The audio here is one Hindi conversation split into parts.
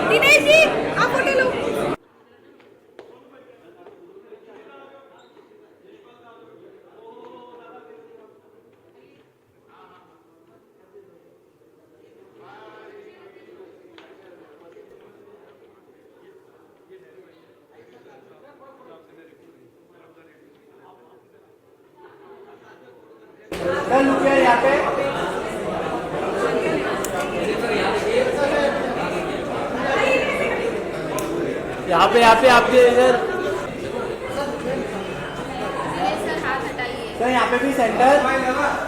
दिनेश जी आप फोटो लो। यहाँ पे आपके इधर सर, यहाँ पे भी सेंटर,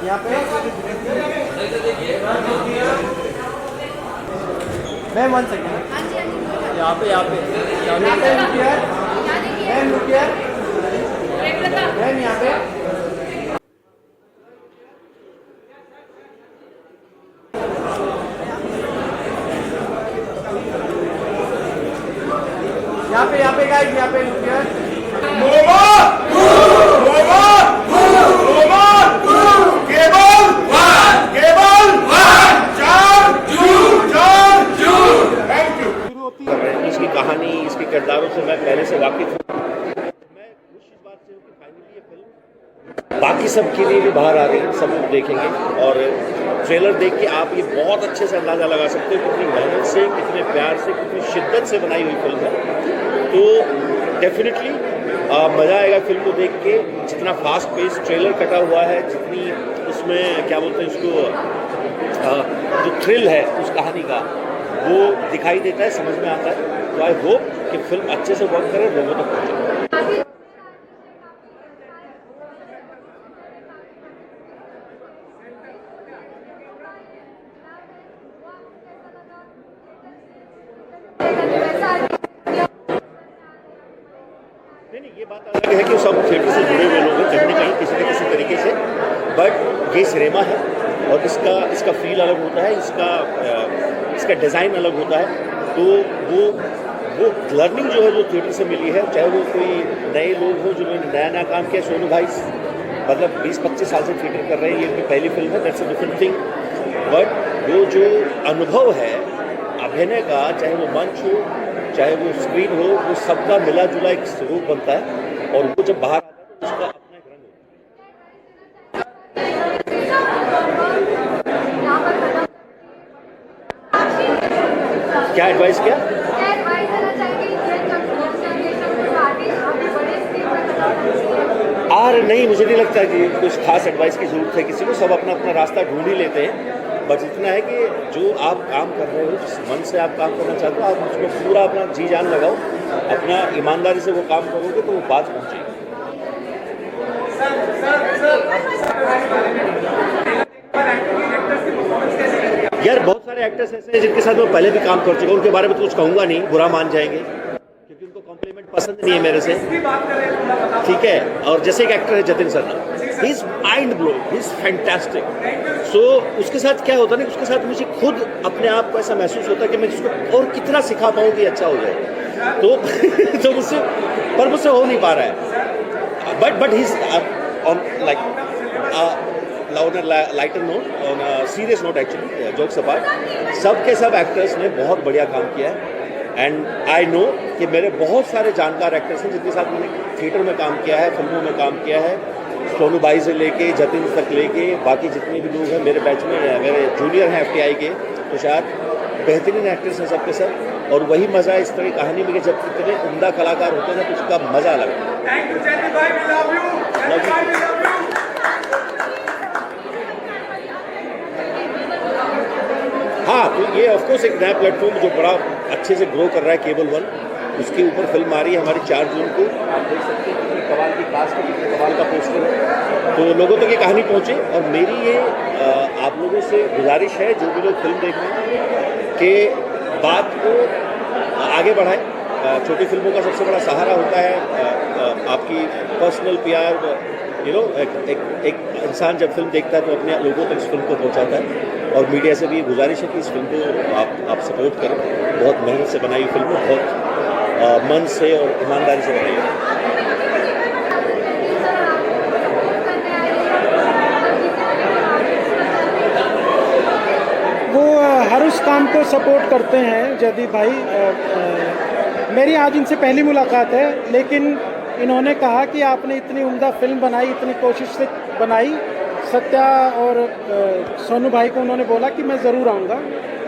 यहाँ पे मैम 1 सेकेंड, यहाँ पे look here ma'am, look here ma'am, यहाँ पे गाइस, यहाँ पे लुक हियर। इसकी कहानी, इसके किरदारों से मैं पहले से वाकिफ हूँ। मैं खुश इस बात से हूँ कि फाइनली ये फिल्म बाकी सब के लिए भी बाहर आ रही है, सब लोग देखेंगे। और ट्रेलर देख के आप ये बहुत अच्छे से अंदाज़ा लगा सकते हो कितनी मेहनत से, कितने प्यार से, कितनी शिद्दत से बनाई हुई फिल्म है। तो डेफिनेटली मज़ा आएगा फिल्म को देख के। जितना फास्ट पेस ट्रेलर कटा हुआ है, जितनी उसमें क्या बोलते हैं उसको, जो थ्रिल है उस कहानी का, वो दिखाई देता है, समझ में आता है। तो आई होप कि फिल्म अच्छे से वर्क करे, लोगों तक पहुँचे। नहीं, ये बात अलग है कि सब थिएटर से जुड़े हुए लोग हैं कहीं ना कहीं, किसी न किसी तरीके से। बट ये सिनेमा है और इसका फील अलग होता है, इसका डिज़ाइन अलग होता है। तो वो लर्निंग जो है जो थिएटर से मिली है, चाहे वो कोई नए लोग हों जिन्होंने नया काम किया। सोनू भाई मतलब 20-25 साल से थिएटर कर रहे हैं, ये उनकी पहली फिल्म है, that's a different thing. But वो जो अनुभव है अभिनय का, चाहे वो मंच हो, चाहे वो स्क्रीन हो, वो सबका मिला जुला एक स्वरूप बनता है। और वो जब बाहर आता है तो उसका अपना एक रंग होता है। क्या एडवाइस किया? नहीं, मुझे नहीं लगता कि कुछ खास एडवाइस की ज़रूरत है किसी को। सब अपना अपना रास्ता ढूंढ ही लेते हैं। बस इतना है कि जो आप काम कर रहे हो, जिस मन से आप काम करना चाहते हो, आप उसको पूरा अपना जी जान लगाओ, अपना ईमानदारी से वो काम करोगे तो वो बात पहुँचेगी। यार बहुत सारे एक्टर्स ऐसे हैं जिनके साथ मैं पहले भी काम कर चुका हूँ, उनके बारे में तो कुछ कहूँगा नहीं, बुरा मान जाएंगे, क्योंकि उनको कॉम्प्लीमेंट पसंद नहीं है मेरे से, ठीक है। और जैसे एक एक्टर है Jatin Sarna, he is mind blow, he is fantastic. So उसके साथ क्या होता है ना, उसके साथ मुझे खुद अपने आप को ऐसा महसूस होता है कि मैं जिसको और कितना सिखा पाऊँ कि अच्छा हो जाए। तो मुझसे हो नहीं पा रहा है। But he is on like on a lighter note, on a serious note actually, jokes apart, सबके सब एक्टर्स ने बहुत बढ़िया काम किया है। एंड आई नो कि मेरे बहुत सारे जानकार एक्टर्स हैं जिनके साथ मैंने थिएटर में काम किया है, फिल्मों में काम किया है। सोनू भाई से लेके जतिन तक लेके बाकी जितने भी लोग हैं मेरे बैच में, मेरे जूनियर हैं FTI के, तो शायद बेहतरीन एक्टर्स हैं सबके सब। और वही मज़ा है इस तरह की कहानी में कि जब इतने उम्दा कलाकार होते हैं तो उसका मज़ा अलग है। हाँ, तो ये ऑफकोर्स एक नया प्लेटफॉर्म जो बड़ा अच्छे से ग्रो कर रहा है, केबल 1, उसके ऊपर फिल्म आ रही है हमारी 4 जून को। आप देख सकते हैं कितनी कमाल की कास्ट है, कितने कमाल का पोस्टर है, तो लोगों तक ये कहानी पहुँचे। और मेरी ये आप लोगों से गुजारिश है, जो भी लोग फिल्म देख रहे हैं, कि बात को आगे बढ़ाएं। छोटी फिल्मों का सबसे बड़ा सहारा होता है आपकी पर्सनल PR। एक इंसान जब फिल्म देखता है तो अपने लोगों तक इस फिल्म को पहुंचाता है। और मीडिया से भी गुजारिश है कि इस फिल्म को आप सपोर्ट करें। बहुत मेहनत से बनाई हुई फिल्म है, बहुत मन से और ईमानदारी से बनाई है। वो हर उस काम को सपोर्ट करते हैं जयदीप भाई। मेरी आज इनसे पहली मुलाकात है, लेकिन इन्होंने कहा कि आपने इतनी उम्दा फिल्म बनाई, इतनी कोशिश से बनाई। सत्या और सोनू भाई को उन्होंने बोला कि मैं ज़रूर आऊँगा,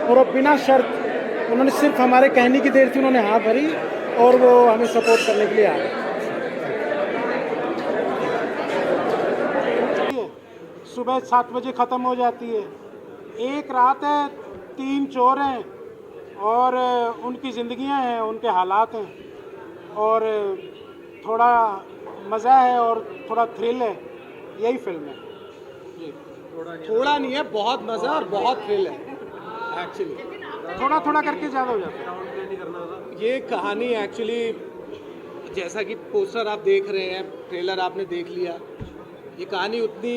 और अब बिना शर्त उन्होंने सिर्फ हमारे कहने की देर थी, उन्होंने हाँ भरी और वो हमें सपोर्ट करने के लिए आ गए। सुबह 7 बजे ख़त्म हो जाती है। एक रात है, 3 चोर हैं और उनकी ज़िंदगियां हैं, उनके हालात हैं, और थोड़ा मज़ा है और थोड़ा थ्रिल है। यही फिल्म है। थोड़ा नहीं है, बहुत मज़ा और बहुत थ्रिल है। एक्चुअली थोड़ा थोड़ा करके ज़्यादा हो जाता है। ये कहानी एक्चुअली, जैसा कि पोस्टर आप देख रहे हैं, ट्रेलर आपने देख लिया, ये कहानी उतनी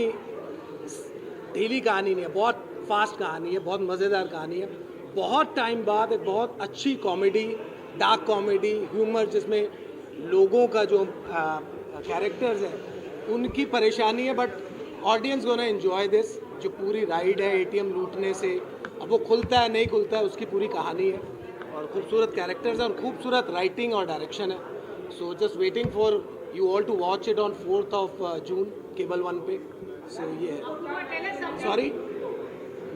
ढीली कहानी नहीं है, बहुत फास्ट कहानी है, बहुत मज़ेदार कहानी है। बहुत टाइम बाद एक बहुत अच्छी कॉमेडी, डार्क कॉमेडी, ह्यूमर, जिसमें लोगों का जो कैरेक्टर्स हैं उनकी परेशानी है, but audience gonna enjoy this. जो पूरी राइड है एटीएम लूटने से, अब वो खुलता है नहीं खुलता है, उसकी पूरी कहानी है, और खूबसूरत कैरेक्टर्स हैं और खूबसूरत राइटिंग और डायरेक्शन है। So just waiting for you all to watch it on 4 June cable 1 पे। सो ये है, सॉरी,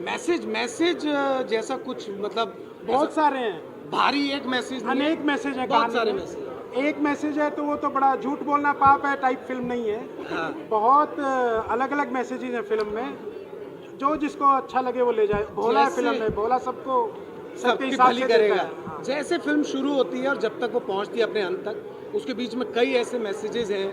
मैसेज जैसा कुछ, मतलब बहुत सारे हैं, भारी एक मैसेज, अनेक मैसेज है, बहुत सारे मैसेज। एक मैसेज है तो वो तो बड़ा झूठ बोलना पाप है टाइप फिल्म नहीं है। हाँ। बहुत अलग अलग मैसेजेस हैं फिल्म में, जो जिसको अच्छा लगे वो ले जाए। भोला है फिल्म में, भोला सबको सबकी भली करेगा। हाँ। जैसे फिल्म शुरू होती है और जब तक वो पहुंचती है अपने अंत तक, उसके बीच में कई ऐसे मैसेजेस हैं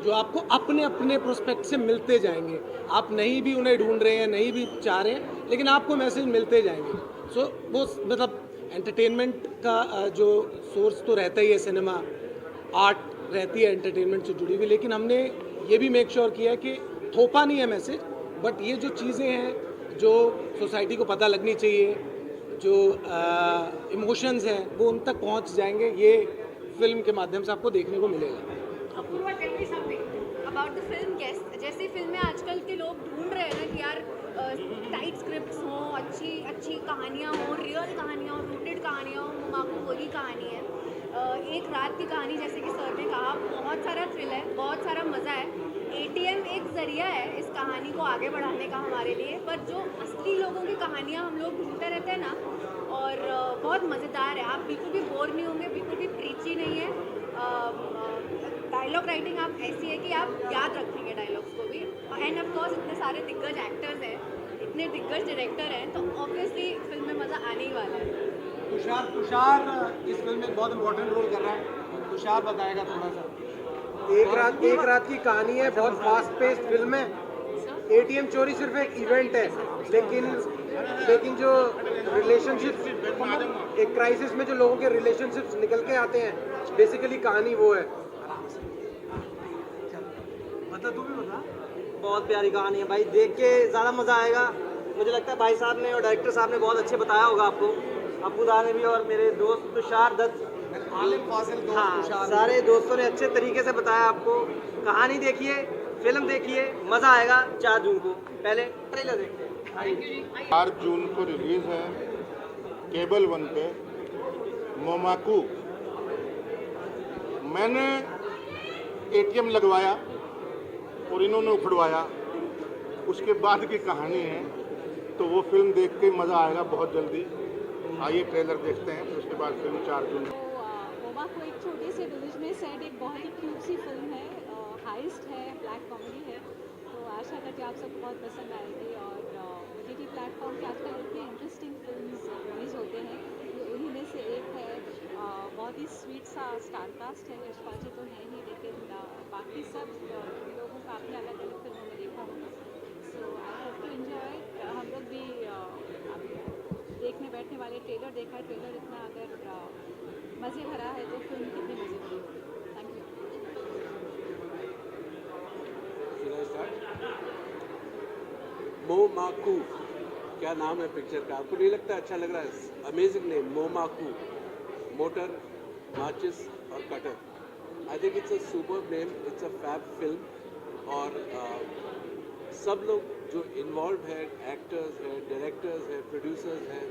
जो आपको अपने अपने प्रोस्पेक्ट से मिलते जाएंगे। आप नहीं भी उन्हें ढूंढ रहे हैं, नहीं भी चाह रहे हैं, लेकिन आपको मैसेज मिलते जाएंगे। सो वो मतलब एंटरटेनमेंट का जो सोर्स तो रहता ही है, सिनेमा आर्ट रहती है एंटरटेनमेंट से जुड़ी हुई, लेकिन हमने ये भी मेक श्योर किया है कि थोपा नहीं है मैसेज, बट ये जो चीज़ें हैं जो सोसाइटी को पता लगनी चाहिए, जो इमोशंस हैं वो उन तक पहुंच जाएंगे। ये फिल्म के माध्यम से आपको देखने को मिलेगा। अबाउट द फिल्म, जैसे फिल्में आजकल के लोग ढूंढ रहे हैं ना कि यार टाइट स्क्रिप्ट्स हों, अच्छी कहानियाँ हों, रियल कहानियाँ हों, रूटेड कहानियाँ हों। मोमाकू वही कहानी है। एक रात की कहानी, जैसे कि सर ने कहा, बहुत सारा थ्रिल है, बहुत सारा मज़ा है। एटीएम एक ज़रिया है इस कहानी को आगे बढ़ाने का हमारे लिए, पर जो असली लोगों की कहानियाँ हम लोग ढूंढते रहते हैं ना, और बहुत मज़ेदार है। आप बिल्कुल भी बोर नहीं होंगे, बिल्कुल भी प्रीची नहीं है। डायलॉग राइटिंग आप ऐसी है कि आप याद रखेंगे डायलॉग्स को भी। एंड ऑफ कोर्स इतने सारे दिग्गज एक्टर्स हैं, इतने दिग्गज डायरेक्टर हैं, तो ऑब्वियसली फिल्म में मज़ा आने ही वाला है। तुषार इस फिल्म में बहुत इंपॉर्टेंट रोल कर रहा है। तुषार बताएगा थोड़ा सा। एक रात की कहानी है, बहुत फास्ट पेस्ड फिल्म है। एटीएम चोरी सिर्फ एक इवेंट है, लेकिन जो रिलेशनशिप्स, एक क्राइसिस में जो लोगों के रिलेशनशिप्स निकल के आते हैं, बेसिकली कहानी वो है। मतलब तू भी बता। बहुत प्यारी कहानी है भाई, देख के ज़्यादा मज़ा आएगा। मुझे लगता है भाई साहब ने और डायरेक्टर साहब ने बहुत अच्छे बताया होगा आपको, अब्बूदा ने भी, और मेरे दोस्त तुषार दत्त, हाँ, सारे दोस्तों ने अच्छे तरीके से बताया आपको। कहानी देखिए, फिल्म देखिए, मज़ा आएगा। 4 जून को, पहले ट्रेलर देखते हैं। 4 जून को रिलीज़ है केबल 1 पे मोमाकू। मैंने एटीएम लगवाया और इन्होंने उखड़वाया, उसके बाद की कहानी है, तो वो फिल्म देख के मज़ा आएगा बहुत जल्दी। आइए ट्रेलर देखते हैं, फिर उसके बाद फिल्म 4 जून। मोमाकू एक छोटे से विलेज में सेट एक बहुत ही क्यूट सी फिल्म है, हाइस्ट है, ब्लैक कॉमेडी है, तो आशा करती हूँ आप सबको बहुत पसंद आएगी। और OTT प्लेटफॉर्म पे आजकल इतने इंटरेस्टिंग फिल्म्स रिलीज होते हैं, ये उन्हीं में से एक है। बहुत ही स्वीट सा स्टार कास्ट है, यशपाल जी तो है ही, लेकिन बाकी सब लोगों का आपने अलग अलग फिल्मों में देखा होगा। सो आई होप टू एंजॉय। हम लोग भी देखने बैठने वाले, ट्रेलर देखा, ट्रेलर इतना अगर मज़े भरा है तो फिल्म कितनी मज़े भरी होगी। Thank you. मोमाकू, क्या नाम है पिक्चर का? आपको नहीं लगता अच्छा लग रहा है? अमेजिंग नेम, मोमाकू, मोटर, माचिस और cutter. I think it's a super name, it's a fab film. और सब लोग जो इन्वॉल्व है, एक्टर्स हैं, डायरेक्टर्स हैं, प्रोड्यूसर्स हैं,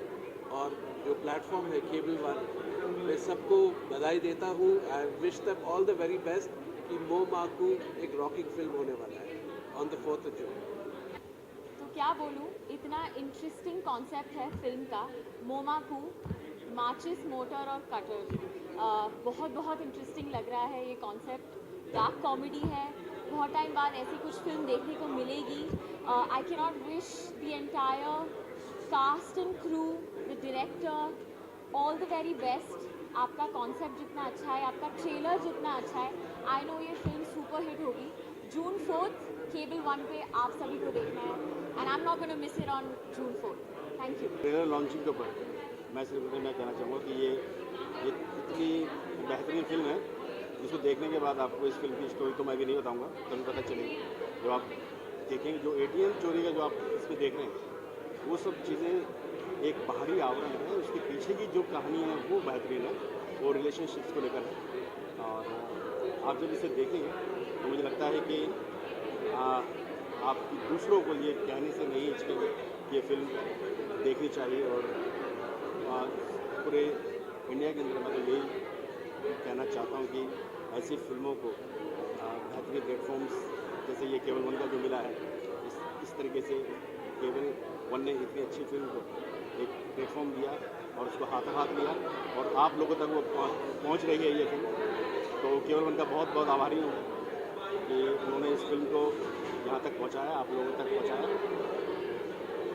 और जो प्लेटफॉर्म है केबल वन, मैं सबको बधाई देता हूँ। I wish them all the very best कि मोमाकू एक रॉकिंग फिल्म होने वाला है on the 4th of June। तो क्या बोलूँ, इतना इंटरेस्टिंग कॉन्सेप्ट है फिल्म का, मोमाकू, माचिस, मोटर और कटर। बहुत बहुत इंटरेस्टिंग लग रहा है ये कॉन्सेप्ट। डार्क कॉमेडी है, बहुत टाइम बाद ऐसी कुछ फिल्म देखने को मिलेगी। I can not wish the entire cast and crew, the director, all the very best. आपका कॉन्सेप्ट जितना अच्छा है, आपका ट्रेलर जितना अच्छा है, आई नो ये फिल्म सुपर हिट होगी। June 4th केबल वन पे आप सभी को देखना है, and I am not gonna miss it on June 4th। Thank you. Trailer launching के ऊपर मैं सिर्फ इतना कहना चाहूँगा कि ये इतनी बेहतरीन फिल्म है जिसको देखने के बाद आपको इस फिल्म की स्टोरी तो मैं भी नहीं बताऊँगा, कभी पता चलेगी जब आप देखेंगे। जो ATM चोरी का जो आप इसमें देख रहे हैं वो सब चीज़ें एक बाहरी आवरण है, उसके पीछे की जो कहानी है वो बेहतरीन है, वो रिलेशनशिप्स को लेकर है। और आप जब इसे देखेंगे तो मुझे लगता है कि आप दूसरों को ये कहने से नहीं हिचकेंगे कि ये फिल्म देखनी चाहिए। और पूरे इंडिया के अंदर मैं तो यही कहना चाहता हूँ कि ऐसी फिल्मों को बेहतरीन प्लेटफॉर्म्स जैसे ये केबल वन का जो मिला है, इस तरीके से केबल वन ने इतनी अच्छी फिल्म को एक प्लेटफॉर्म दिया और उसको हाथों हाथ लिया और आप लोगों तक वो पहुँच रही है ये फिल्म। तो केबल वन का बहुत बहुत आभारी हूँ कि उन्होंने इस फिल्म को यहाँ तक पहुँचाया, आप लोगों तक पहुँचाया।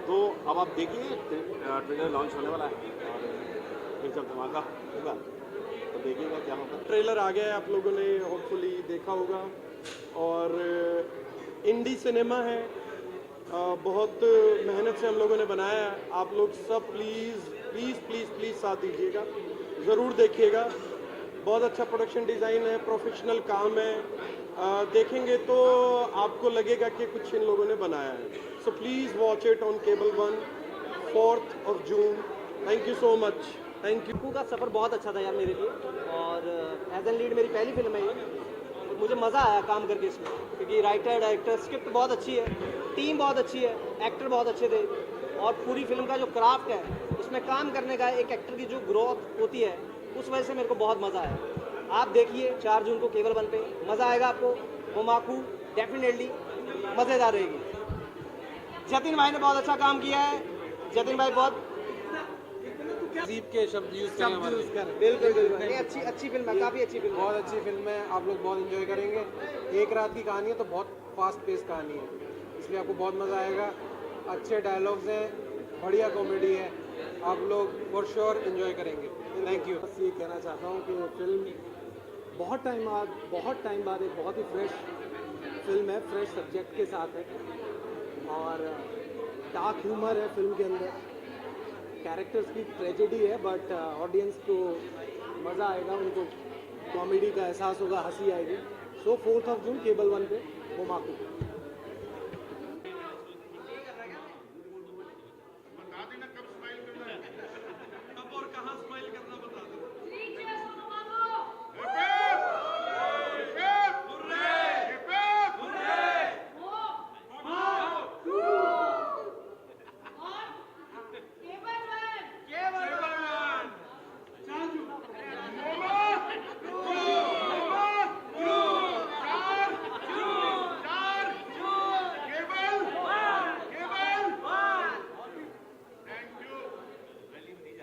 तो अब आप देखिए ट्रेलर लॉन्च होने वाला है और फिर जब धमाका होगा तो देखिएगा क्या होगा। ट्रेलर आ गया है, आप लोगों ने होपफुली देखा होगा। और इंडी सिनेमा है, बहुत मेहनत से हम लोगों ने बनाया है। आप लोग सब प्लीज़ प्लीज़ प्लीज़ प्लीज़ साथ दीजिएगा, ज़रूर देखिएगा। बहुत अच्छा प्रोडक्शन डिज़ाइन है, प्रोफेशनल काम है। देखेंगे तो आपको लगेगा कि कुछ इन लोगों ने बनाया है। So please watch it on cable one 4th of June। Thank you so much. Thank you. Tippu का सफ़र बहुत अच्छा था यार मेरे लिए, और एज एन लीड मेरी पहली फिल्म है ये, और मुझे मज़ा आया काम करके इसमें, क्योंकि राइटर, डायरेक्टर, स्क्रिप्ट बहुत अच्छी है, टीम बहुत अच्छी है, एक्टर बहुत अच्छे थे, और पूरी फिल्म का जो क्राफ्ट है उसमें काम करने का, एक एक्टर की जो ग्रोथ होती है उस वजह से मेरे को बहुत मज़ा आया। आप देखिए 4 जून को केबल वन पे, मज़ा आएगा आपको। मोमाकू डेफिनेटली मज़ेदार रहेगी। जतिन भाई ने बहुत अच्छा काम किया है, जतिन भाई बहुत के शब्द यूज़ करें। बिल्कुल बिल्कुल, ये अच्छी फिल्म है, काफ़ी अच्छी फिल्म है। बहुत अच्छी फिल्म है, आप लोग बहुत एंजॉय करेंगे। एक रात की कहानी है तो बहुत फास्ट पेस कहानी है, इसलिए आपको बहुत मज़ा आएगा। अच्छे डायलॉग्स हैं, बढ़िया कॉमेडी है, आप लोग फॉर श्योर एंजॉय करेंगे। Thank you. बस ये कहना चाहता हूँ कि फिल्म बहुत टाइम बाद एक बहुत ही फ्रेश फिल्म है, फ्रेश सब्जेक्ट के साथ है, और डार्क ह्यूमर है फिल्म के अंदर, कैरेक्टर्स की ट्रेजेडी है, बट ऑडियंस को मज़ा आएगा, उनको कॉमेडी का एहसास होगा, हंसी आएगी। सो 4th of June cable one पे मोमाकू।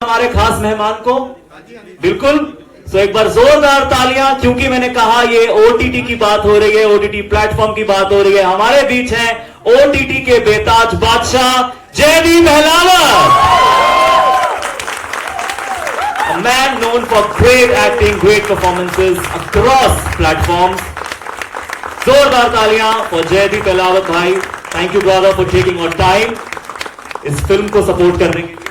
हमारे खास मेहमान को बिल्कुल, तो एक बार जोरदार तालियां, क्योंकि मैंने कहा ये OTT की बात हो रही है, OTT प्लेटफॉर्म की बात हो रही है। हमारे बीच हैं OTT के बेताज बादशाह Jaideep Ahlawat, a man known for great acting, great performances across platforms। जोरदार तालियां for जयदीप अहलावत भाई। Thank you brother for taking our time इस फिल्म को सपोर्ट करने के लिए।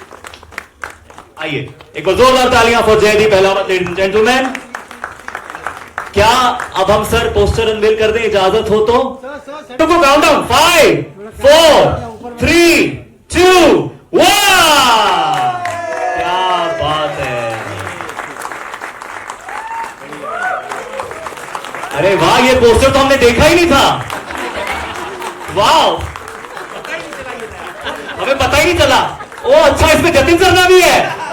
आइए एक बार जोरदार तालियां for Jaideep Ahlawat, ladies and gentleman. क्या अब हम सर पोस्टर अनवील कर दें, इजाजत हो तो? काउंटडाउन 5 4 3 2 1। क्या बात है, अरे वाह, ये पोस्टर तो हमने देखा ही नहीं था। वाह, हमें पता ही नहीं चला। ओ अच्छा, इसमें जतिन सर का भी है।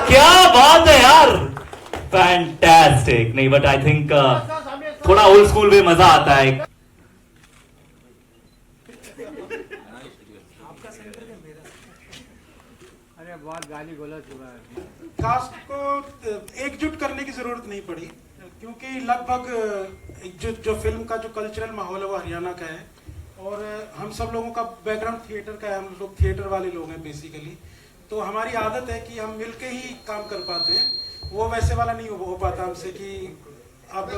फैंटास्टिक। नहीं बट आई थिंक थोड़ा ओल्ड स्कूल में मजा आता है। अरे बहुत गाली गलौज हुआ है। कास्ट को एकजुट करने की जरूरत नहीं पड़ी, क्योंकि लगभग जो फिल्म का जो कल्चरल माहौल है वो हरियाणा का है, और हम सब लोगों का बैकग्राउंड थिएटर का है, हम लोग थिएटर वाले लोग हैं बेसिकली, तो हमारी आदत है कि हम मिलके ही काम कर पाते हैं। वो वैसे वाला नहीं हो पाता हमसे कि अब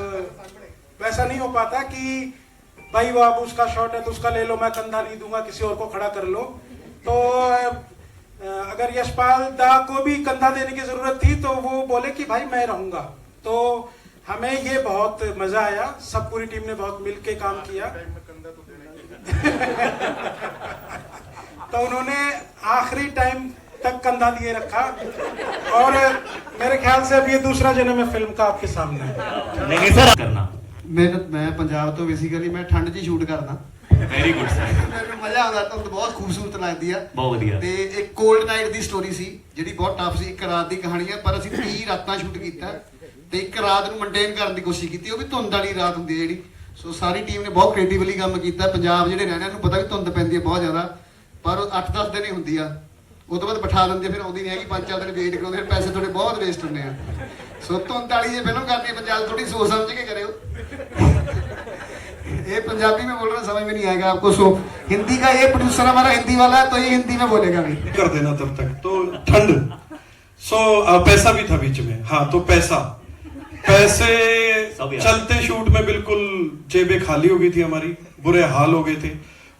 वैसा नहीं हो पाता कि भाई वो अब उसका शॉट है तो उसका ले लो, मैं कंधा नहीं दूंगा, किसी और को खड़ा कर लो। तो अगर यशपाल दा को भी कंधा देने की जरूरत थी तो वो बोले कि भाई मैं रहूंगा। तो हमें ये बहुत मजा आया, सब पूरी टीम ने बहुत मिलके काम किया। तो उन्होंने आखिरी टाइम तक कंधा दिए रखा, और मेरे ख्याल से अब ये दूसरा जन्म है फिल्म का आपके सामने। नहीं सर करना मैं पंजाब तो बेसिकली मैं ठंड 'ਚ शूट करना। वेरी गुड सर, ਮੈਨੂੰ ਮਜ਼ਾ ਆਉਂਦਾ, ਤੁਹਾਨੂੰ ਬਹੁਤ ਖੂਬਸੂਰਤ ਲੱਗਦੀ ਆ। ਬਹੁਤ ਵਧੀਆ। ਤੇ ਇੱਕ ਕੋਲਡ ਨਾਈਟ ਦੀ ਸਟੋਰੀ ਸੀ ਜਿਹੜੀ ਬਹੁਤ ਟਫ ਸੀ, ਇੱਕ ਰਾਤ ਦੀ ਕਹਾਣੀ ਹੈ, ਪਰ ਅਸੀਂ 30 ਰਾਤਾਂ ਸ਼ੂਟ ਕੀਤਾ ਤੇ ਇੱਕ ਰਾਤ ਨੂੰ ਮੇਨਟੇਨ ਕਰਨ ਦੀ ਕੋਸ਼ਿਸ਼ ਕੀਤੀ, ਉਹ ਵੀ ਧੁੰਦ ਵਾਲੀ ਰਾਤ ਹੁੰਦੀ ਹੈ ਜਿਹੜੀ। ਸੋ ਸਾਰੀ ਟੀਮ ਨੇ ਬਹੁਤ ਕ੍ਰੀਏਟਿਵਲੀ ਕੰਮ ਕੀਤਾ। ਪੰਜਾਬ ਜਿਹੜੇ ਰਹਿਣ ਨੂੰ ਪਤਾ ਵੀ ਧੁੰਦ ਪੈਂਦੀ ਹੈ ਬਹੁਤ ਜ਼ਿਆਦਾ, ਪਰ 8-10 ਦਿਨ ਹੀ ਹੁੰਦੀ ਆ, ਉਹ ਤੋਂ ਬਾਅਦ ਬਿਠਾ ਦਿੰਦੇ, ਫਿਰ ਆਉਂਦੀ ਨਹੀਂ ਹੈਗੀ, 5-4 ਦਿਨ ਵੇਟ ਕਰਾਉਂਦੇ, ਫਿਰ ਪੈਸੇ ਥੋੜੇ ਬਹੁਤ ਵੇਸਟ ਹੁੰਦੇ ਆ। ਸੋ ਧੁੰਦ ਵਾਲੀ ਜੇ ਫਿਲਮ करनी है पंजाब थोड़ी सोच समझ के करो। ये पंजाबी में बोल रहा समझ में नहीं आएगा आपको। सो हिंदी का ये प्रोड्यूसर हमारा हिंदी वाला है, तो ये हिंदी में बोलेगा भी कर देना तब तक। तो ठंड पैसा भी था बीच में। हाँ, तो पैसे चलते शूट में बिल्कुल जेबें खाली हो गई थी हमारी, बुरे हाल हो गए थे।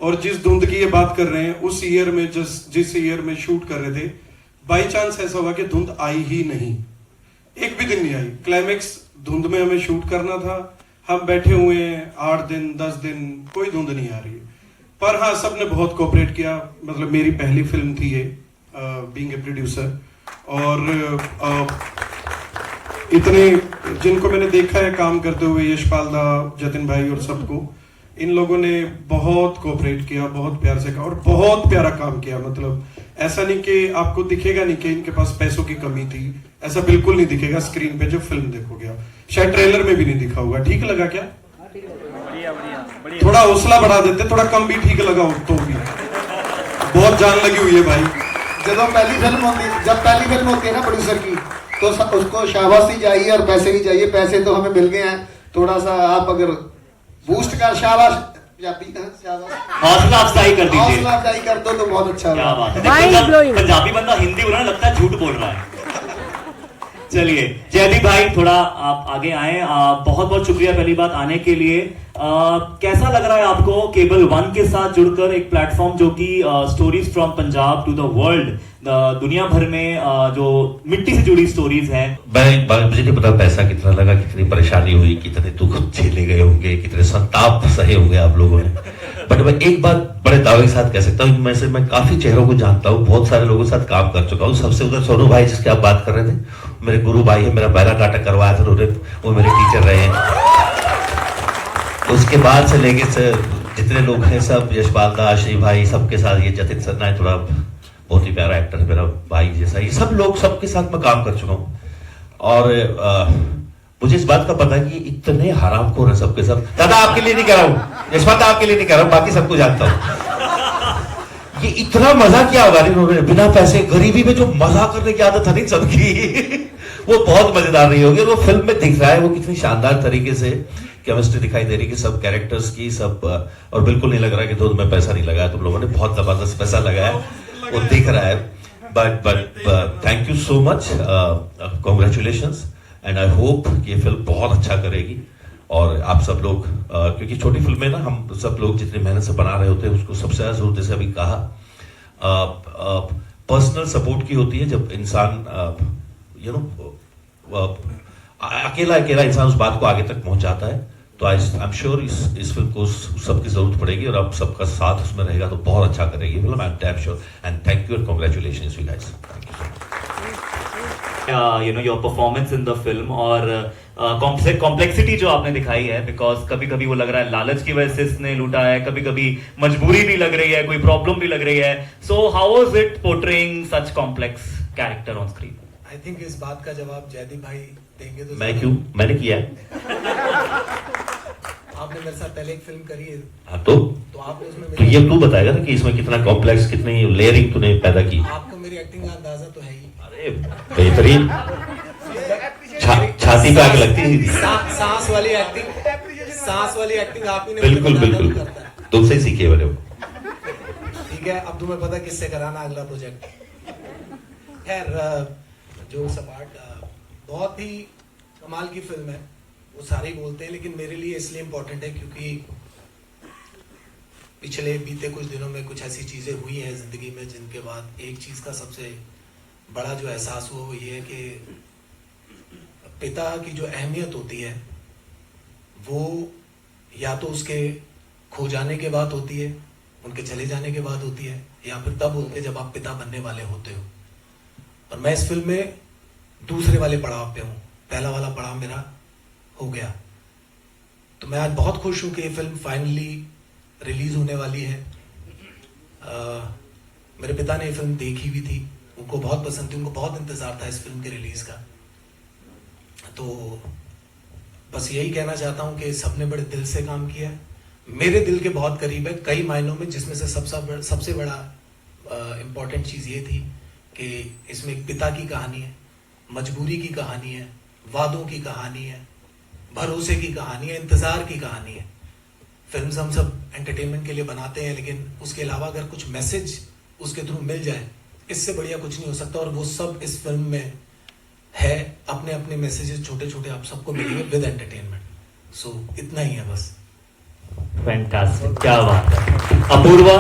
और जिस धुंध की ये बात कर रहे हैं, उस ईयर में जिस ईयर में शूट कर रहे थे, बाई चांस ऐसा हुआ कि धुंध आई ही नहीं, एक भी दिन नहीं आई। क्लाइमेक्स धुंध में हमें शूट करना था, हम बैठे हुए हैं 8 दिन 10 दिन, कोई धुंध नहीं आ रही है। पर हाँ, सबने बहुत कोऑपरेट किया। मतलब मेरी पहली फिल्म थी ये, बीइंग ए प्रोड्यूसर, और इतने जिनको मैंने देखा है काम करते हुए, यशपाल दा, जतिन भाई और सबको, इन लोगों ने बहुत कोऑपरेट किया, बहुत प्यार से कहा और बहुत प्यारा काम किया। मतलब ऐसा नहीं कि आपको दिखेगा नहीं कि इनके पास पैसों की कमी थी, ऐसा बिल्कुल नहीं दिखेगा स्क्रीन पे जब फिल्म देखोगे आप। शायद ट्रेलर में भी नहीं दिखा होगा। ठीक लगा क्या? थोड़ा हौसला बढ़ा देते, थोड़ा कम भी ठीक लगा हो तो भी। बहुत जान लगी हुई है भाई। जब पहली फिल्म होती है ना प्रोड्यूसर की, तो उसको शाबाशी चाहिए और पैसे भी चाहिए। पैसे तो हमें मिल गए हैं, थोड़ा सा आप अगर बूस्ट कर शाबाश हौसला अफजाई कर दीजिए, हौसला अफजाई कर दो तो बहुत अच्छा। क्या बात है। पंजाबी बंदा हिंदी बोल रहा है, लगता है झूठ बोल रहा है। चलिए जयदीप भाई थोड़ा आप आगे आए। बहुत बहुत शुक्रिया पहली बात आने के लिए। कैसा लग रहा है आपको केबल 1 के साथ जुड़कर, एक प्लेटफॉर्म जो कि stories from Punjab to the world, दुनिया भर में जो मिट्टी से जुड़ी स्टोरीज हैं। मुझे नहीं पता पैसा कितना लगा, कितनी परेशानी हुई, कितने दुख झेले गए होंगे, कितने संताप सहे होंगे आप लोगों ने। बट मैं एक बात बड़े दावे के साथ कह सकता हूँ, इनमें से मैं काफी चेहरों को जानता हूँ, बहुत सारे लोगों के साथ काम कर चुका हूँ। सबसे उधर सोनू भाई जिसकी आप बात कर रहे थे, मेरे गुरु भाई है, मेरा पहला नाटक करवाया था उन्होंने, वो मेरे टीचर रहे हैं। उसके बाद से लेके जितने लोग हैं सब, यशपाल दा, श्री भाई, सबके साथ, ये जतिन सरना है, थोड़ा बहुत ही प्यारा एक्टर है, मेरा भाई जैसा, ये सब लोग सबके साथ मैं काम कर चुका हूँ। और मुझे इस बात का पता है कि इतने हरामखोर हैं सबके सब। दादा आपके लिए नहीं कह रहा हूँ, यशपाल दा आपके लिए नहीं कह रहा हूँ, बाकी सबको जानता हूँ। ये इतना मजा किया होगा इन्होंने, बिना पैसे, गरीबी में जो मजा करने की आदत है सबकी वो बहुत मजेदार रही होगी। वो फिल्म में दिख रहा है, वो कितनी शानदार तरीके से केमिस्ट्री दिखाई दे रही है सब कैरेक्टर्स की, सब। और बिल्कुल नहीं लग रहा कि धुंध में पैसा नहीं लगाया तुम लोगों ने, बहुत जबरदस्त पैसा लगाया, वो दिख रहा है। But thank you so much, congratulations, and I hope ये फिल्म बहुत अच्छा करेगी। और आप सब लोग, क्योंकि छोटी फिल्में ना हम सब लोग जितनी मेहनत से बना रहे होते हैं, उसको सबसे ज्यादा जरूरत, जैसे अभी कहा, पर्सनल सपोर्ट की होती है। जब इंसान अकेला इंसान उस बात को आगे तक पहुंचाता है, तो आई एम श्योर इस फिल्म को सबकी जरूरत पड़ेगी, और अब सबका साथ उसमें रहेगा तो बहुत अच्छा करेगी film. I am damn sure, and thank you and congratulations you guys. Thank you so much. Your performance in the film, और कॉम्प्लेक्सिटी जो आपने दिखाई है, बिकॉज कभी कभी वो लग रहा है लालच की वजह से इसने लूटा है, कभी कभी मजबूरी भी लग रही है, कोई प्रॉब्लम भी लग रही है। So how was it portraying such complex character on screen? I think इस बात का जवाब जयदीप भाई देंगे। तो मैं क्यों, मैंने किया है। आपने मेरे साथ पहले एक फिल्म करी है। हाँ तो आपने उसमें तो ये तू बताएगा ना कि इसमें कितना कॉम्प्लेक्स, कितनी लेयरिंग तूने पैदा की। आपको मेरी एक्टिंग का अंदाजा तो है ही। अरे बेहतरीन, छाती पे आग लगती है। सांस वाली एक्टिंग आप ही ने बिल्कुल बिल्कुल, तुमसे ही सीखे बने हो। ठीक है, अब तुम्हें पता किससे कराना अगला प्रोजेक्ट। खैर, जो सपाट बहुत ही कमाल की फिल्म है, वो सारे ही बोलते हैं, लेकिन मेरे लिए इसलिए इम्पोर्टेंट है क्योंकि पिछले बीते कुछ दिनों में कुछ ऐसी चीज़ें हुई हैं ज़िंदगी में जिनके बाद एक चीज़ का सबसे बड़ा जो एहसास हुआ वो ये है कि पिता की जो अहमियत होती है वो या तो उसके खो जाने के बाद होती है, उनके चले जाने के बाद होती है, या फिर तब होती है जब आप पिता बनने वाले होते हो। और मैं इस फिल्म में दूसरे वाले पड़ाव पे हूँ, पहला वाला पड़ाव मेरा हो गया। तो मैं आज बहुत खुश हूँ कि ये फिल्म फाइनली रिलीज होने वाली है। मेरे पिता ने ये फिल्म देखी भी थी, उनको बहुत पसंद थी, उनको बहुत इंतजार था इस फिल्म के रिलीज का। तो बस यही कहना चाहता हूँ कि सबने बड़े दिल से काम किया है, मेरे दिल के बहुत करीब है कई मायनों में, जिसमें से सबसे बड़ा इम्पोर्टेंट चीज़ ये थी कि इसमें एक पिता की कहानी है, मजबूरी की कहानी है, वादों की कहानी है, भरोसे की कहानी है, इंतज़ार की कहानी है। फिल्म्स हम सब एंटरटेनमेंट के लिए बनाते हैं, लेकिन उसके अलावा अगर कुछ मैसेज उसके थ्रू मिल जाए, इससे बढ़िया कुछ नहीं हो सकता। और वो सब इस फिल्म में है, अपने अपने मैसेजेस छोटे छोटे आप सबको मिलेंगे विद एंटरटेनमेंट। सो इतना ही है बस। फैंटास्टिक, क्या बात है। अपूर्वा,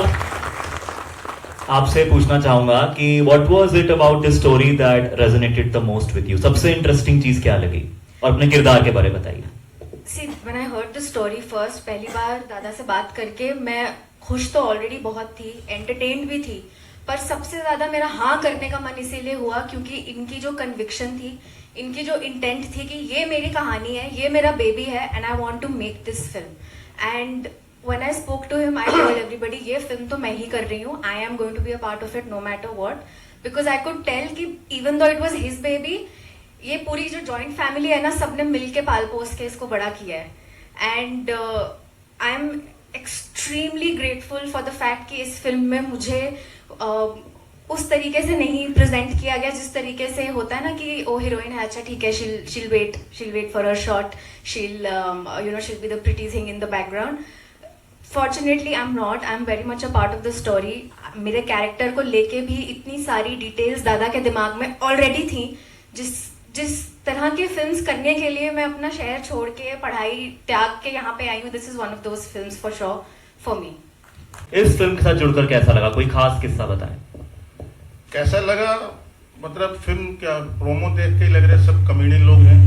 आपसे पूछना चाहूंगा कि what was it about this story that resonated the most with you? सबसे इंटरेस्टिंग चीज क्या लगी, और अपने किरदार के बारे में बताइए। See, when I heard the story first, पहली बार दादा से बात करके मैं खुश तो ऑलरेडी बहुत थी, एंटरटेन्ड भी थी, पर सबसे ज़्यादा मेरा हाँ करने का मन इसीलिए हुआ क्योंकि इनकी जो कन्विक्शन थी, इनकी जो इंटेंट थी कि ये मेरी कहानी है, ये मेरा बेबी है, and I want to make this film. And when I spoke to him, I told everybody ये फिल्म तो मैं ही कर रही हूँ, I am going to be a part of it no matter what, because I could tell कि even though it was his baby, ये पूरी जो जॉइंट फैमिली है ना, सबने मिल के पाल पोस के इसको बड़ा किया है। And I am extremely grateful for the fact कि इस फिल्म में मुझे उस तरीके से नहीं प्रेजेंट किया गया जिस तरीके से होता है ना कि ओ हीरोइन है, अच्छा ठीक है, she'll wait for her shot, she'll be the pretty thing in the background. Fortunately I'm not, I'm very much a part of the story. मेरे कैरेक्टर को लेके भी इतनी सारी डिटेल्स दादा के दिमाग में ऑलरेडी थी। जिस तरह की फिल्म्स करने के लिए मैं अपना शहर छोड़ के, पढ़ाई त्याग के यहाँ पे आई हूँ, this is one of those films for sure for me. इस फिल्म के साथ जुड़कर कैसा लगा, कोई खास किस्सा बताएं। कैसा लगा मतलब, फिल्म क्या प्रोमो देख के ही लग रहे सब कमीने लोग हैं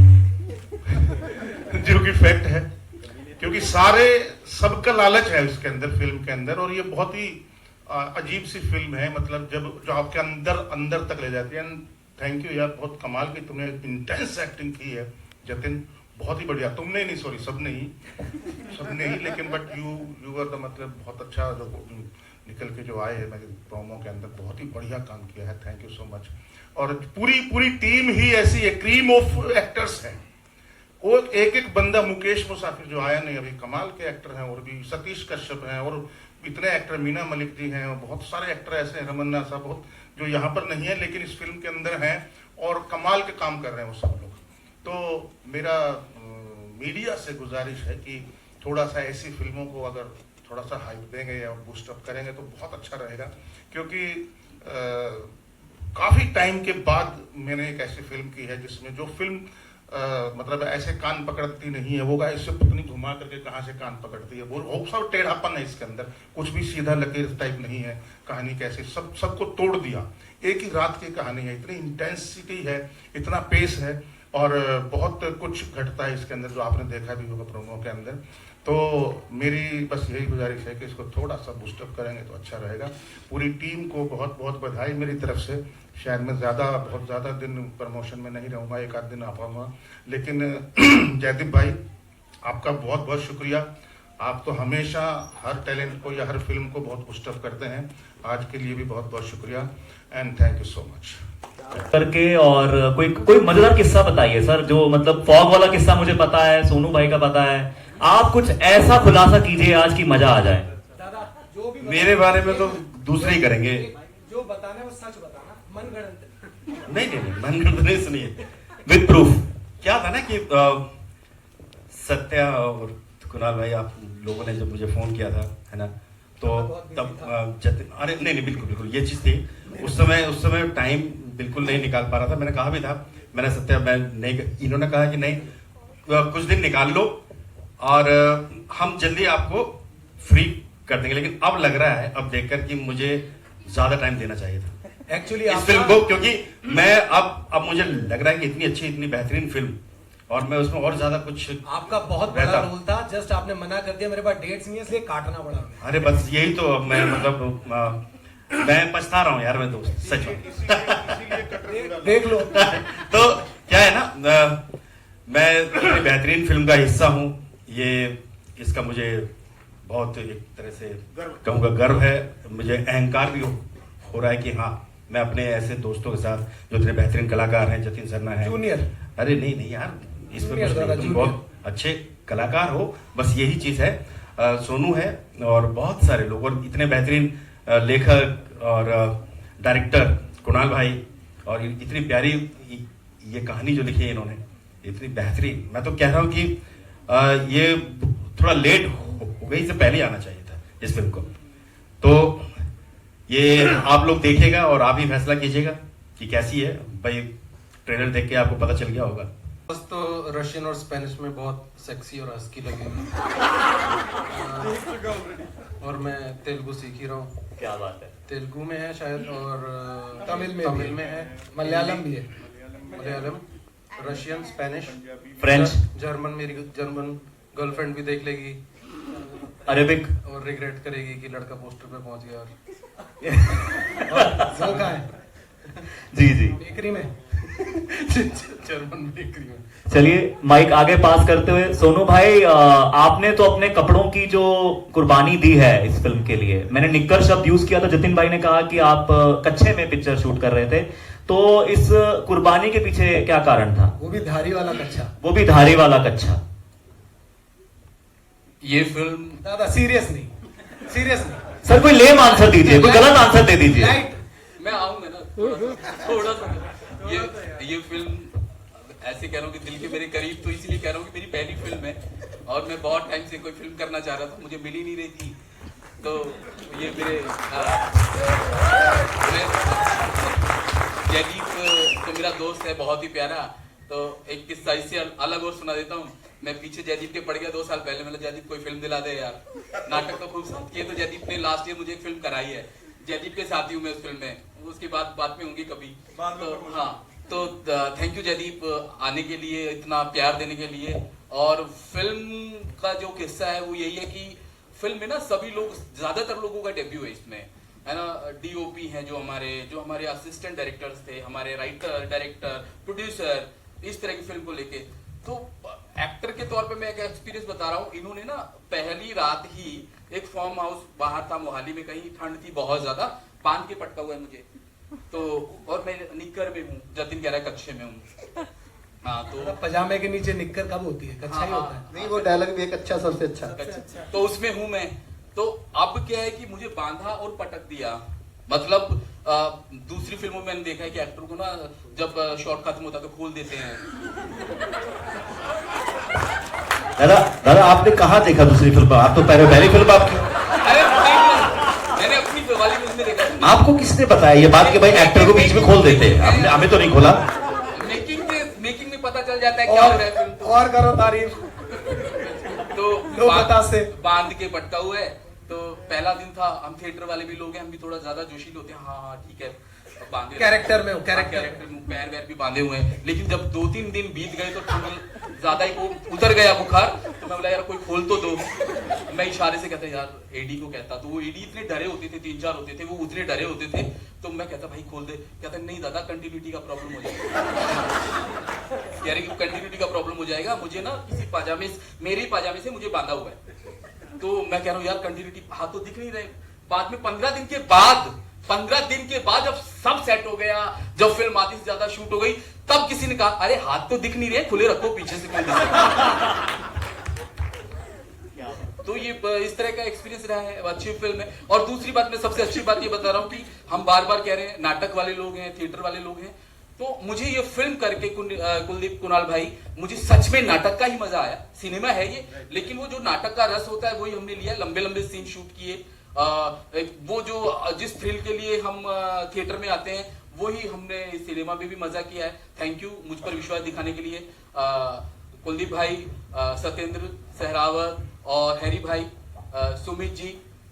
जो कि फैक्ट है, क्योंकि सबका लालच है इसके अंदर, फिल्म के अंदर। और ये बहुत ही अजीब सी फिल्म है, मतलब जो आपके अंदर तक ले जाती है। थैंक यू यार, बहुत कमाल की तुमने इंटेंस एक्टिंग की है जतिन, बहुत ही बढ़िया। तुमने ही नहीं, सॉरी सबने ही, लेकिन बट यू वर द मतलब बहुत अच्छा जो निकल के जो आए हैं मेरे प्रोमो के अंदर, बहुत ही बढ़िया काम किया है। Thank you so much. और पूरी टीम ही ऐसी है, क्रीम ऑफ एक्टर्स है। वो एक बंदा, मुकेश मुसाफिर जो आया नहीं अभी, कमाल के एक्टर हैं, और भी सतीश कश्यप हैं, और इतने एक्टर, मीना मलिक जी हैं, और बहुत सारे एक्टर ऐसे हैं, रमन्ना साहब, बहुत जो यहाँ पर नहीं है लेकिन इस फिल्म के अंदर हैं और कमाल के काम कर रहे हैं वो सब लोग। तो मेरा मीडिया से गुजारिश है कि थोड़ा सा ऐसी फिल्मों को अगर थोड़ा सा हाइप देंगे या बूस्ट अप करेंगे तो बहुत अच्छा रहेगा, क्योंकि काफ़ी टाइम के बाद मैंने एक ऐसी फिल्म की है जिसमें जो फिल्म मतलब ऐसे कान पकड़ती नहीं है, वो ऐसे पत्नी घुमा करके कहाँ से कान पकड़ती है, वो सब टेढ़ापन है इसके अंदर, कुछ भी सीधा लकीर टाइप नहीं है। कहानी कैसे सबको तोड़ दिया, एक ही रात की कहानी है, इतनी इंटेंसिटी है, इतना पेस है, और बहुत कुछ घटता है इसके अंदर जो आपने देखा भी होगा प्रोमो के अंदर। तो मेरी बस यही गुजारिश है कि इसको थोड़ा सा बूस्टअप करेंगे तो अच्छा रहेगा। पूरी टीम को बहुत बहुत बधाई मेरी तरफ से। शायद मैं बहुत ज़्यादा दिन प्रमोशन में नहीं रहूँगा, एक आध दिन आ पाऊँगा, लेकिन जयदीप भाई आपका बहुत बहुत शुक्रिया। आप तो हमेशा हर टैलेंट को या हर फिल्म को बहुत पुस्टअप करते हैं। आज के लिए भी बहुत बहुत शुक्रिया and thank you so much. करके और कोई मजेदार किस्सा बताइए सर, जो मतलब फॉग वाला किस्सा मुझे पता है, सोनू भाई का पता है, आप कुछ ऐसा खुलासा कीजिए आज की मजा आ जाए। मेरे बारे में तो दूसरे ही करेंगे, जो बताना है वो सच बताना, मनगढ़ंत नहीं मनगढ़ंत नहीं, सुनिए विद प्रूफ। क्या था ना कि सत्या और कुणाल भाई, आप लोगों ने जब मुझे फोन किया था, है ना, तो तब जतिन, अरे नहीं बिल्कुल ये चीज़ थी। उस समय टाइम बिल्कुल नहीं निकाल पा रहा था। मैंने कहा भी था, मैंने सत्या मैं नहीं, इन्होंने कहा कि नहीं कुछ दिन निकाल लो और हम जल्दी आपको फ्री कर देंगे। लेकिन अब लग रहा है, अब देखकर कि मुझे ज्यादा टाइम देना चाहिए था एक्चुअली इस फिल्म को, क्योंकि मैं अब मुझे लग रहा है कि इतनी अच्छी, इतनी बेहतरीन फिल्म, और मैं उसमें और ज्यादा कुछ, आपका बहुत बड़ा रोल था, जस्ट आपने मना कर दिया, मेरे पास डेट्स नहीं है इसलिए काटना पड़ा। अरे बस यही तो, मैं मतलब मैं पछता रहा हूँ यार, मैं दोस्त सच में देख लो। तो क्या है ना, मैं इतनी बेहतरीन फिल्म का हिस्सा हूँ, ये इसका मुझे बहुत एक तरह से कहूँगा गर्व है, मुझे अहंकार भी हो रहा है कि हाँ, मैं अपने ऐसे दोस्तों के साथ जो इतने बेहतरीन कलाकार हैं, जतिन सरना है, जूनियर, अरे नहीं यार, इसमें तुम बहुत अच्छे कलाकार हो, बस यही चीज़ है। सोनू है और बहुत सारे लोग, और इतने बेहतरीन लेखक और डायरेक्टर कुणाल भाई, और इतनी प्यारी ये कहानी जो लिखी है इन्होंने, इतनी बेहतरीन। मैं तो कह रहा हूँ कि ये थोड़ा लेट हो गई, इससे पहले आना चाहिए था इस फिल्म को। तो ये आप लोग देखिएगा और आप ही फैसला कीजिएगा कि कैसी है। भाई ट्रेलर देख के आपको पता चल गया होगा। बस तो रशियन और स्पेनिश में बहुत सेक्सी और हस्की लगेगी, और मैं तेलुगु सीख ही रहा हूँ। क्या बात है। तेलुगु में है शायद, और तमिल में है, मलयालम भी है, Malayalam, Russian, Spanish, French, German. मेरी जर्मन गर्लफ्रेंड भी देख लेगी, अरेबिक, और रिग्रेट करेगी कि लड़का पोस्टर पे पहुंच गया। और कहाँ है? जी बेकरी में, जर्मन बेकरी में। चलिए माइक आगे पास करते हुए, सोनू भाई आपने तो अपने कपड़ों की जो कुर्बानी दी है इस फिल्म के लिए, मैंने निक्कर शब्द यूज किया था, जतिन भाई ने कहा कि आप कच्छे में पिक्चर शूट कर रहे थे, तो इस कुर्बानी के पीछे क्या कारण था? वो भी धारी वाला कच्छा। वो भी धारी वाला कच्छा। ये फिल्म दादा सीरियस नहीं सर, कोई लेम आंसर दीजिए, कोई गलत आंसर दे दीजिए। मैं आऊंगा ना थोड़ा सा। ये फिल्म ऐसे कह रहा हूँ कि दिल के मेरे करीब, तो इसलिए कह रहा हूँ कि मेरी पहली फिल्म है और मैं बहुत टाइम से कोई फिल्म करना चाह रहा था, मुझे मिल ही नहीं रही थी। तो ये मेरे जयदीप तो मेरा दोस्त है, बहुत ही प्यारा। तो एक किस्सा इससे अलग और सुना देता हूँ। मैं पीछे जयदीप के पड़ गया 2 साल पहले, मतलब जयदीप कोई फिल्म दिला दे यार, नाटक तो खूब साथ किए। तो जयदीप ने लास्ट ईयर मुझे एक फिल्म कराई है, जयदीप के साथ ही हूँ मैं उस फिल्म में, उसकी बात में होंगी कभी। तो हाँ, तो थैंक यू जयदीप आने के लिए, इतना प्यार देने के लिए। और फिल्म का जो किस्सा है वो यही है कि फिल्म में ना सभी लोग, ज्यादातर लोगों का डेब्यू है इसमें, है ना। डीओपी हैं जो हमारे असिस्टेंट डायरेक्टर्स थे, हमारे राइटर, डायरेक्टर, प्रोड्यूसर, इस तरह की फिल्म को लेके। तो एक्टर के तौर पे मैं एक एक्सपीरियंस बता रहा हूँ। इन्होंने ना पहली रात ही एक फार्म हाउस बाहर था मोहाली में, कहीं ठंड थी बहुत ज्यादा, बांध के पटका हुआ है मुझे। तो और मैं निक्कर में हूँ, जतिन कह रहा है कच्छे में हूँ। हाँ, तो पजामे के नीचे निक्कर कब होती है? कच्छा ही होता है। नहीं, वो डायलॉग भी एक अच्छा, सबसे अच्छा। तो उसमें हूँ मैं। तो अब क्या है कि मुझे बांधा और पटक दिया। मतलब दूसरी फिल्मों में मैंने देखा है कि एक्टर को ना जब शॉट खत्म होता है तो खोल देते हैं। दादा आपने कहाँ देखा दूसरी फिल्म? आप तो पहली फिल्म आपकी। मैंने अपनी वाली फिल्म में देखा। आपको किसने बताया ये बात कि भाई एक्टर को बीच में खोल देते हैं? हमें तो नहीं खोला। मेकिंग में पता चल जाता है क्या हो रहा है फिल्म। तो और करो तारीफ। तो बांध के पटका हुआ है। तो पहला दिन था, हम थिएटर वाले भी लोग हैं, हम भी थोड़ा ज्यादा जोशीले होते हैं। हाँ ठीक है, बांधे कैरेक्टर में पैर वैर भी बांधे हुए हैं। लेकिन जब 2-3 दिन बीत गए तो ज्यादा ही उतर गया बुखार। तो मैं बोला यार कोई खोल तो दो। मैं इशारे से कहता यार एडी को कहता, तो वो एडी इतने डरे होते थे, 3-4 होते थे, वो उतने डरे होते थे। तो मैं कहता भाई खोल दे, कहता नहीं दादा कंटिन्यूटी का प्रॉब्लम हो जाएगा। कह रहे कि कंटिन्यूटी का प्रॉब्लम हो जाएगा, मुझे ना किसी पाजामे, मेरे पाजामे से मुझे बांधा हुआ है। तो मैं कह रहा हूँ यार कंटिन्यूटी हाथ तो दिख नहीं रहे। बाद में 15 दिन के बाद जब सब सेट हो गया, जब फिल्म आधी से ज्यादा शूट हो गई, तब किसी ने कहा अरे हाथ तो दिख नहीं रहे, खुले रखो पीछे से कोई तो ये इस तरह का एक्सपीरियंस रहा है, अच्छी फिल्म है। और दूसरी बात, मैं सबसे अच्छी बात ये बता रहा हूँ कि हम बार बार कह रहे हैं नाटक वाले लोग हैं, थिएटर वाले लोग हैं, तो मुझे ये फिल्म करके कुलदीप कुणाल भाई, मुझे सच में नाटक का ही मजा आया। सिनेमा है ये, लेकिन वो जो नाटक का रस होता है वही हमने लिया। लंबे लंबे सीन शूट किए, वो जो जिस थ्रिल के लिए हम थिएटर में आते हैं वही हमने सिनेमा में भी मजा किया है। थैंक यू मुझ पर विश्वास दिखाने के लिए कुलदीप भाई, सत्येंद्र सहरावत और हैरी भाई, सुमित जी,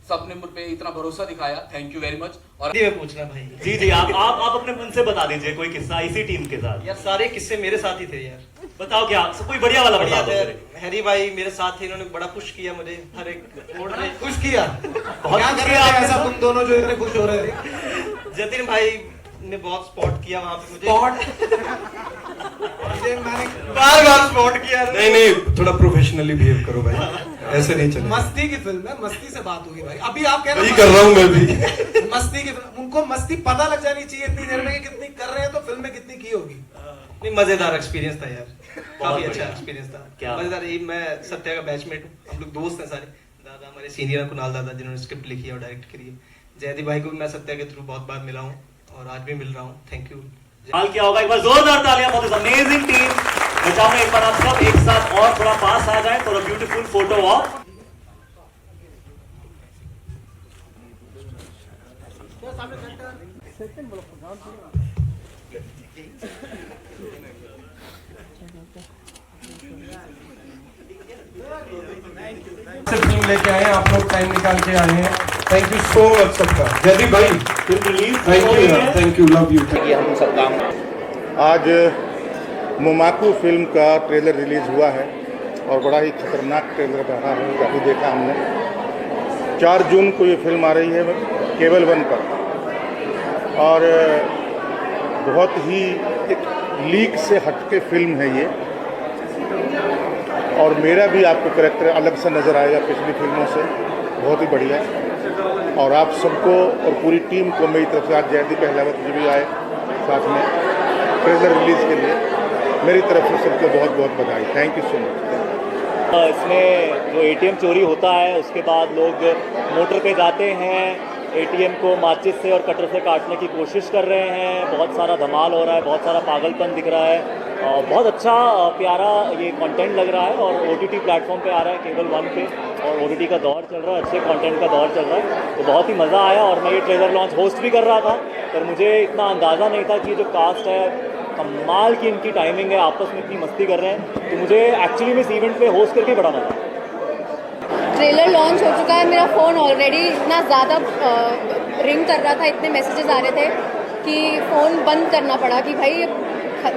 सबने मुझ पे इतना भरोसा दिखाया। Thank you very much. और मैं पूछना भाई, जी आप अपने मन से बता दीजिए कोई किस्सा इसी टीम के साथ। यार सारे किस्से मेरे साथ ही थे यार। बताओ क्या कोई बढ़िया वाला बता दो। हैरी भाई मेरे साथ थे, इन्होंने बड़ा पुश किया मुझे, हर एक मोड में पुश किया। बहुत क्या खुश कर किया रहे थे आपने ऐसा सब? तुम दोनों जो इतने खुश हो रहे थे। जतिन भाई ने बहुत स्पॉट किया वहां पे मुझे, मैंने बार स्पॉट किया। नहीं थोड़ा प्रोफेशनली बिहेव करो भाई, ऐसे नहीं चलेगा। मस्ती की फिल्म है, मस्ती से बात होगी भाई। अभी आप कह रहे वही कर रहा हूँ मैं भी। मस्ती की फिल्म, उनको मस्ती पता लग जानी चाहिए इतनी देर में कि कितनी कर रहे हैं, तो फिल्म में कितनी की होगी। नहीं मजेदार एक्सपीरियंस था यार, काफी अच्छा एक्सपीरियंस था। क्या मजेदार। मैं सत्या का बैचमेट हूँ, हम लोग दोस्त हैं सारे। दादा हमारे सीनियर कुणाल दादा, जिन्होंने स्क्रिप्ट लिखी है और डायरेक्ट करी है। जयदीप भाई को भी मैं सत्या के थ्रू बहुत बार मिला हूँ और आज भी मिल रहा हूँ। Thank you. हाल क्या होगा, एक बार जोरदार तालियां फॉर दिस अमेजिंग टीम। मैं चाहूंगा एक बार आप सब एक साथ और थोड़ा पास आ जाएं for a beautiful photo of. Film लेके आए, आप लोग टाइम निकाल के आए हैं, थैंक यू सो मच सबका। जयदीप भाई film release thank you love you. हम सब काम आज मोमाकू फिल्म का ट्रेलर रिलीज़ हुआ है और बड़ा ही खतरनाक ट्रेलर रहा है, काफ़ी देखा हमने। 4 जून को ये फिल्म आ रही है केबल 1 पर, और बहुत ही एक लीक से हटके फिल्म है ये, और मेरा भी आपको कैरेक्टर अलग सा नज़र आएगा पिछली फिल्मों से, बहुत ही बढ़िया। और आप सबको और पूरी टीम को मेरी तरफ से, आज जयदीप अहलावत जी भी आए साथ में ट्रेलर रिलीज़ के लिए, मेरी तरफ से सबको बहुत बहुत बधाई। Thank you so much. इसमें जो एटीएम चोरी होता है उसके बाद लोग मोटर पे जाते हैं, एटीएम को माचिस से और कटर से काटने की कोशिश कर रहे हैं। बहुत सारा धमाल हो रहा है, बहुत सारा पागलपन दिख रहा है, बहुत अच्छा प्यारा ये कंटेंट लग रहा है। और ओटीटी प्लेटफॉर्म पे आ रहा है केबल 1 पे, और ओटीटी का दौर चल रहा है, अच्छे कंटेंट का दौर चल रहा है, तो बहुत ही मज़ा आया। और मैं ये ट्रेलर लॉन्च होस्ट भी कर रहा था, पर मुझे इतना अंदाज़ा नहीं था कि जो कास्ट है, कमाल की इनकी टाइमिंग है, आपस में इतनी मस्ती कर रहे हैं, तो मुझे एक्चुअली में इस इवेंट पे होस्ट करके बड़ा मज़ा आया। ट्रेलर लॉन्च हो चुका है, मेरा फ़ोन ऑलरेडी इतना ज़्यादा रिंग कर रहा था, इतने मैसेजेस आ रहे थे कि फ़ोन बंद करना पड़ा कि भाई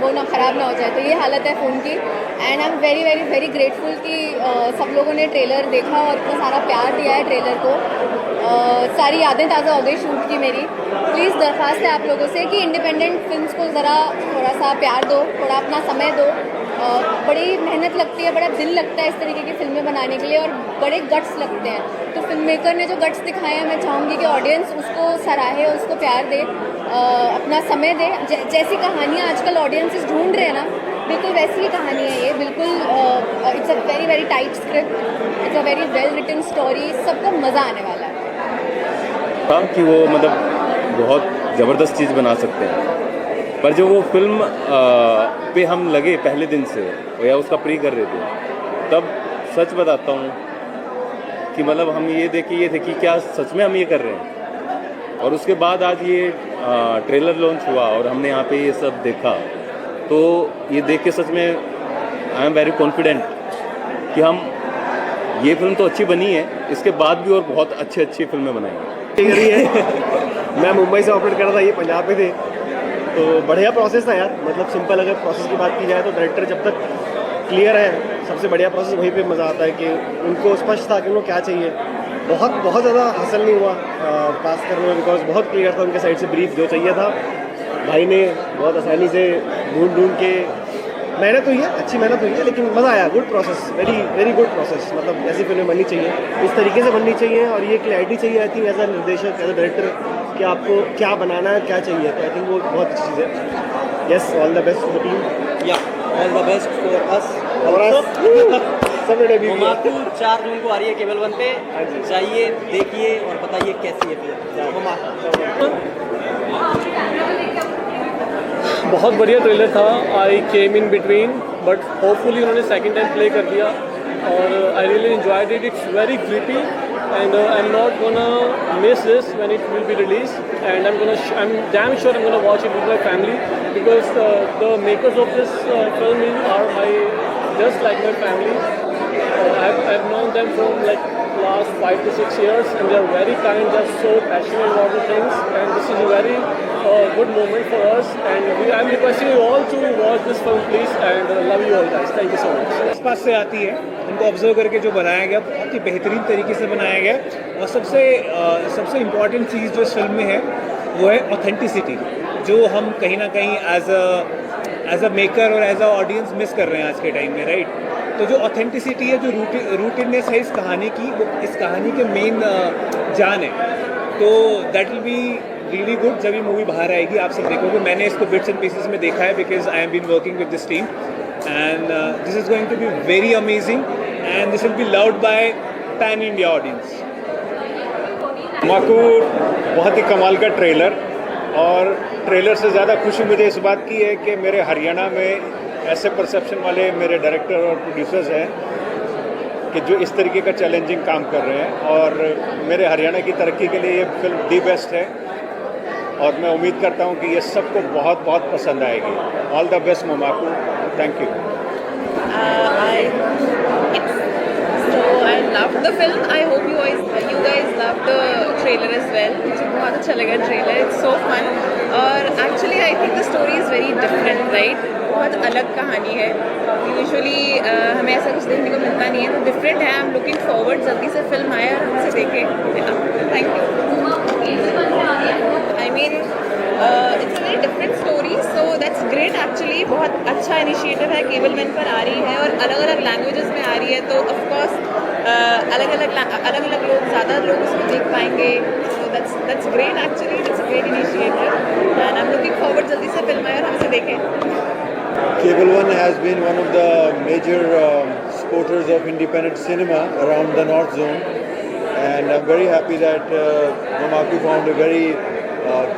वो ना ख़राब ना हो जाए। तो ये हालत है फ़ोन की। And I am very very very grateful कि सब लोगों ने ट्रेलर देखा और इतना सारा प्यार दिया है ट्रेलर को। सारी यादें ताज़ा हो गई शूट की मेरी। प्लीज़ दरख्वास्त है आप लोगों से कि इंडिपेंडेंट फिल्म्स को ज़रा थोड़ा सा प्यार दो, थोड़ा अपना समय दो। बड़ी मेहनत लगती है, बड़ा दिल लगता है इस तरीके की फिल्में बनाने के लिए, और बड़े गट्स लगते हैं। तो फिल्म मेकर ने जो गट्स दिखाए हैं, मैं चाहूँगी कि ऑडियंस उसको सराहे और उसको प्यार दे, अपना समय दे। जैसी कहानियाँ आजकल ऑडियंसेस ढूंढ रहे हैं ना, बिल्कुल वैसी ही कहानी है ये। बिल्कुल it's a very very tight script, it's a very well written story, सबको मज़ा आने वाला है। कि वो मतलब बहुत ज़बरदस्त चीज़ बना सकते हैं, पर जो वो फिल्म पे हम लगे पहले दिन से या उसका प्री कर रहे थे, तब सच बताता हूँ कि मतलब हम ये देख के ये थे कि क्या सच में हम ये कर रहे हैं। और उसके बाद आज ये ट्रेलर लॉन्च हुआ और हमने यहाँ पे ये सब देखा, तो ये देख के सच में आई एम वेरी कॉन्फिडेंट कि हम ये फिल्म तो अच्छी बनी है, इसके बाद भी और बहुत अच्छी फिल्में बनाएंगे। मैं मुंबई से ऑपरेट कर रहा था, ये पंजाब में थे, तो बढ़िया प्रोसेस था यार। मतलब सिंपल अगर प्रोसेस की बात की जाए तो डायरेक्टर जब तक क्लियर है, सबसे बढ़िया प्रोसेस वहीं पे मज़ा आता है कि उनको स्पष्ट था कि उनको क्या चाहिए। बहुत ज़्यादा हासिल नहीं हुआ पास करने में, बिकॉज बहुत क्लियर था उनके साइड से ब्रीफ जो चाहिए था। भाई ने बहुत आसानी से ढूंढ के मेहनत हुई है, अच्छी मेहनत हुई है, लेकिन मज़ा आया। Good process, very very good process. मतलब ऐसी फिल्में बननी चाहिए, इस तरीके से बननी चाहिए, और ये क्लैरिटी चाहिए आई थिंक एज अ निर्देशक, एज अ डायरेक्टर, कि आपको क्या बनाना है, क्या चाहिए। तो आई थिंक वो बहुत अच्छी चीज़ है। Yes, all the best for team. Yeah all the best for us. सब रेडी। मोमाकू 4 जून को आ रही है केबल 1 पे, जाइए देखिए और बताइए कैसी है फिल्म। बहुत बढ़िया ट्रेलर था। I came in between, but hopefully उन्होंने सेकंड टाइम प्ले कर दिया और I really enjoyed it. It's very grippy and I am not gonna miss this when it will be release, and I am damn sure I am gonna watch it with my family, because the makers of this film are my just like my family. I've known them from like last 5 to 6 years, and they are very kind. They're so passionate about the things, and this is a very good moment for us. And I'm requesting you all to watch this film, please, and love you all, guys. Thank you so much. आसपास से आती है, उनको ऑब्जर्व करके जो बनाया गया बहुत ही बेहतरीन तरीके से बनाया गया। और सबसे इम्पॉर्टेंट चीज़ जो इस फिल्म में है वो है ऑथेंटिसिटी, जो हम कहीं ना कहीं एज अ मेकर और एज अ ऑडियंस मिस कर रहे हैं आज के टाइम में, राइट। तो जो ऑथेंटिसिटी है, जो रूटेडनेस है इस कहानी की, वो इस कहानी के मेन जान है। तो that will be really good जब ये मूवी बाहर आएगी, आप सब देखोगे। मैंने इसको बिट्स एंड पीसेस में देखा है, because I have been working with this team, and this is going to be very amazing, and this will be loved by pan India audience. Momaku बहुत ही कमाल का ट्रेलर, और ट्रेलर से ज़्यादा खुशी मुझे इस बात की है कि मेरे हरियाणा में ऐसे परसेप्शन वाले मेरे डायरेक्टर और प्रोड्यूसर्स हैं कि जो इस तरीके का चैलेंजिंग काम कर रहे हैं, और मेरे हरियाणा की तरक्की के लिए ये फिल्म दी बेस्ट है, और मैं उम्मीद करता हूँ कि ये सबको बहुत बहुत पसंद आएगी। All the best Momaku, thank you. I loved the film. I hope you guys loved the trailer as well. मुझे बहुत अच्छा लगा ट्रेलर, it's so fun. और actually I think the story is very different, right? बहुत अलग कहानी है। Usually हमें ऐसा कुछ देखने को मिलता नहीं है, तो different है। I'm looking forward जल्दी से फिल्म आए और हमसे देखें। Thank you. I mean it's a very different story, so that's great actually. बहुत अच्छा इनिशिएटिव है, केबल 1 पर आ रही है और अलग अलग लैंग्वेजेस में आ रही है, तो ऑफ कोर्स अलग अलग लोग, ज़्यादा लोग उसको देख पाएंगे। So that's great actually. It's a great initiative, and I'm looking forward जल्दी से फिल्म आए और हमसे देखें। Cable One has been one of the major supporters of independent cinema around the North Zone, and I'm very happy that Momaku found a very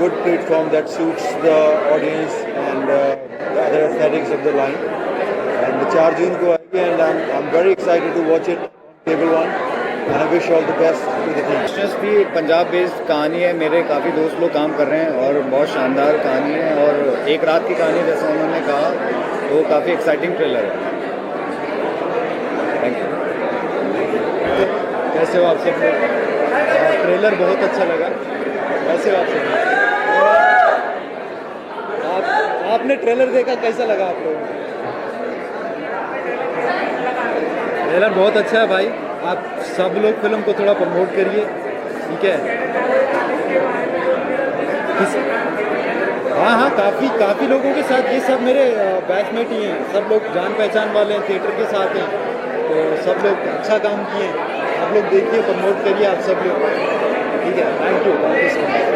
good platform that suits the audience and the other aesthetics of the line. And the 4 June को आएगी, and I'm very excited to watch it on Cable One, and I wish all the best to the team. दिलचस्प भी पंजाब बेस्ड कहानी है, मेरे काफ़ी दोस्त लोग काम कर रहे हैं और बहुत शानदार कहानी है, और एक रात की कहानी जैसा उन्होंने कहा, तो वो काफ़ी एक्साइटिंग ट्रेलर है। Thank you. कैसे हो आप सब लोग? ट्रेलर बहुत अच्छा लगा। कैसे हो आप सब? आपने ट्रेलर देखा, कैसा लगा आप लोगों को? ट्रेलर बहुत अच्छा है भाई, आप सब लोग फिल्म को थोड़ा प्रमोट करिए, ठीक है? हाँ, काफ़ी लोगों के साथ, ये सब मेरे बैचमेट ही हैं, सब लोग जान पहचान वाले हैं, थिएटर के साथ हैं, तो सब लोग अच्छा काम किए। आप लोग देखिए, प्रमोट करिए आप सब लोग, ठीक है? Thank you so much.